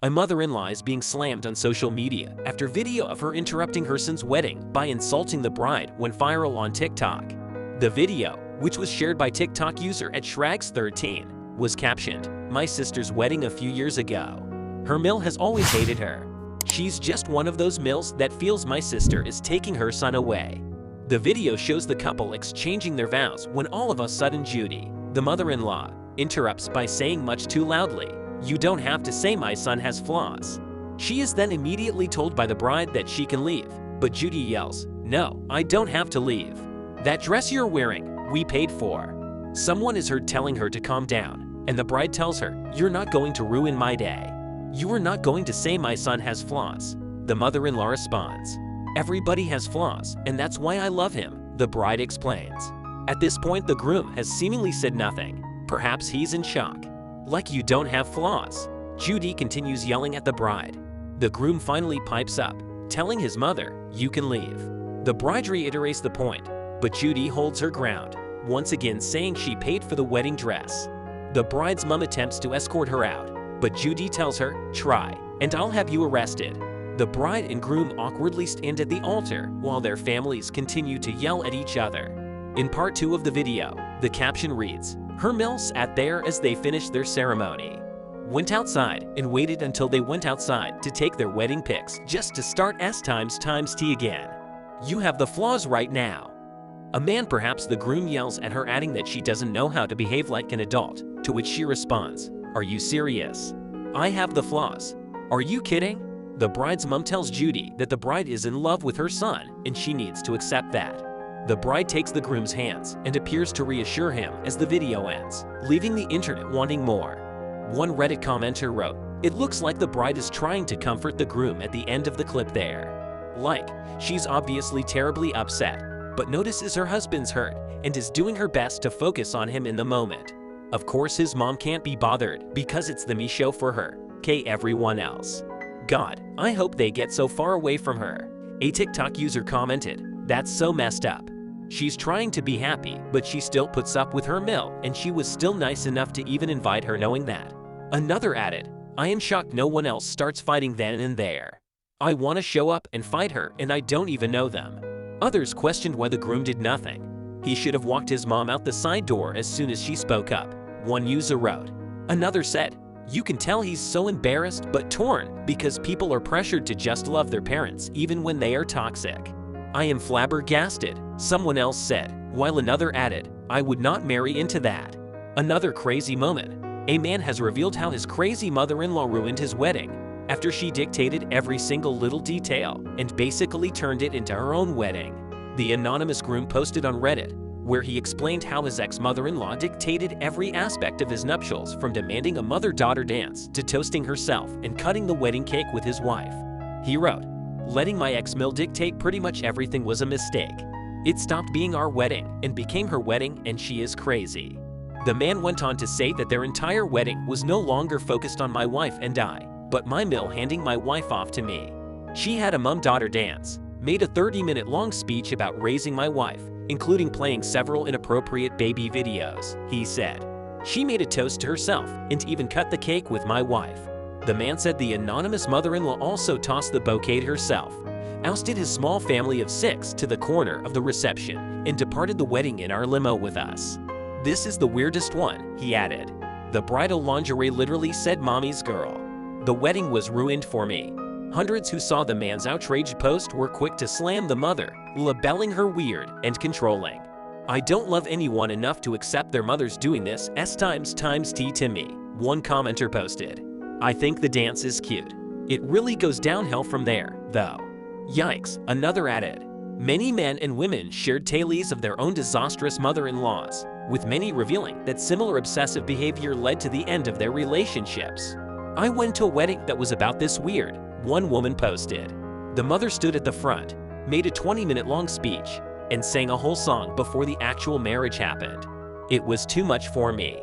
A mother-in-law is being slammed on social media after video of her interrupting her son's wedding by insulting the bride went viral on TikTok. The video, which was shared by TikTok user at Shrags13, was captioned, "My sister's wedding a few years ago. Her mill has always hated her. She's just one of those mills that feels my sister is taking her son away." The video shows the couple exchanging their vows when all of a sudden Judy, the mother-in-law, interrupts by saying much too loudly, "You don't have to say my son has flaws." She is then immediately told by the bride that she can leave, but Judy yells, "No, I don't have to leave. That dress you're wearing, we paid for." Someone is heard telling her to calm down, and the bride tells her, "You're not going to ruin my day. You are not going to say my son has flaws." The mother-in-law responds, "Everybody has flaws, and that's why I love him," the bride explains. At this point, the groom has seemingly said nothing. Perhaps he's in shock. "Like you don't have flaws." Judy continues yelling at the bride. The groom finally pipes up, telling his mother, "You can leave." The bride reiterates the point, but Judy holds her ground, once again saying she paid for the wedding dress. The bride's mom attempts to escort her out, but Judy tells her, "Try, and I'll have you arrested." The bride and groom awkwardly stand at the altar while their families continue to yell at each other. In part 2 of the video, the caption reads, "Her mill sat there as they finished their ceremony. Went outside and waited until they went outside to take their wedding pics just to start S**t again. You have the flaws right now." A man, perhaps the groom, yells at her, adding that she doesn't know how to behave like an adult, to which she responds, "Are you serious? I have the flaws. Are you kidding?" The bride's mom tells Judy that the bride is in love with her son and she needs to accept that. The bride takes the groom's hands and appears to reassure him as the video ends, leaving the internet wanting more. One Reddit commenter wrote, "It looks like the bride is trying to comfort the groom at the end of the clip there. Like, she's obviously terribly upset, but notices her husband's hurt and is doing her best to focus on him in the moment. Of course his mom can't be bothered because it's the me show for her, everyone else. God, I hope they get so far away from her." A TikTok user commented, "That's so messed up. She's trying to be happy, but she still puts up with her mill, and she was still nice enough to even invite her knowing that." Another added, "I am shocked no one else starts fighting then and there. I want to show up and fight her and I don't even know them." Others questioned why the groom did nothing. He should have walked his mom out the side door as soon as she spoke up, one user wrote. Another said, "You can tell he's so embarrassed but torn because people are pressured to just love their parents even when they are toxic. I am flabbergasted," someone else said, while another added, "I would not marry into that." Another crazy moment. A man has revealed how his crazy mother-in-law ruined his wedding after she dictated every single little detail and basically turned it into her own wedding. The anonymous groom posted on Reddit, where he explained how his ex-mother-in-law dictated every aspect of his nuptials, from demanding a mother-daughter dance to toasting herself and cutting the wedding cake with his wife. He wrote, "Letting my ex-mill dictate pretty much everything was a mistake. It stopped being our wedding and became her wedding, and she is crazy." The man went on to say that their entire wedding was no longer focused on my wife and I, but my mill handing my wife off to me. She had a mom-daughter dance, made a 30-minute long speech about raising my wife, including playing several inappropriate baby videos, he said. She made a toast to herself and even cut the cake with my wife. The man said the anonymous mother-in-law also tossed the bouquet herself, ousted his small family of 6 to the corner of the reception, and departed the wedding in our limo with us. "This is the weirdest one," he added. "The bridal lingerie literally said mommy's girl. The wedding was ruined for me." Hundreds who saw the man's outraged post were quick to slam the mother, labeling her weird and controlling. "I don't love anyone enough to accept their mothers doing this S**t to me," one commenter posted. "I think the dance is cute. It really goes downhill from there, though. Yikes," another added. Many men and women shared tales of their own disastrous mother-in-laws, with many revealing that similar obsessive behavior led to the end of their relationships. "I went to a wedding that was about this weird," one woman posted. "The mother stood at the front, made a 20-minute long speech, and sang a whole song before the actual marriage happened. It was too much for me.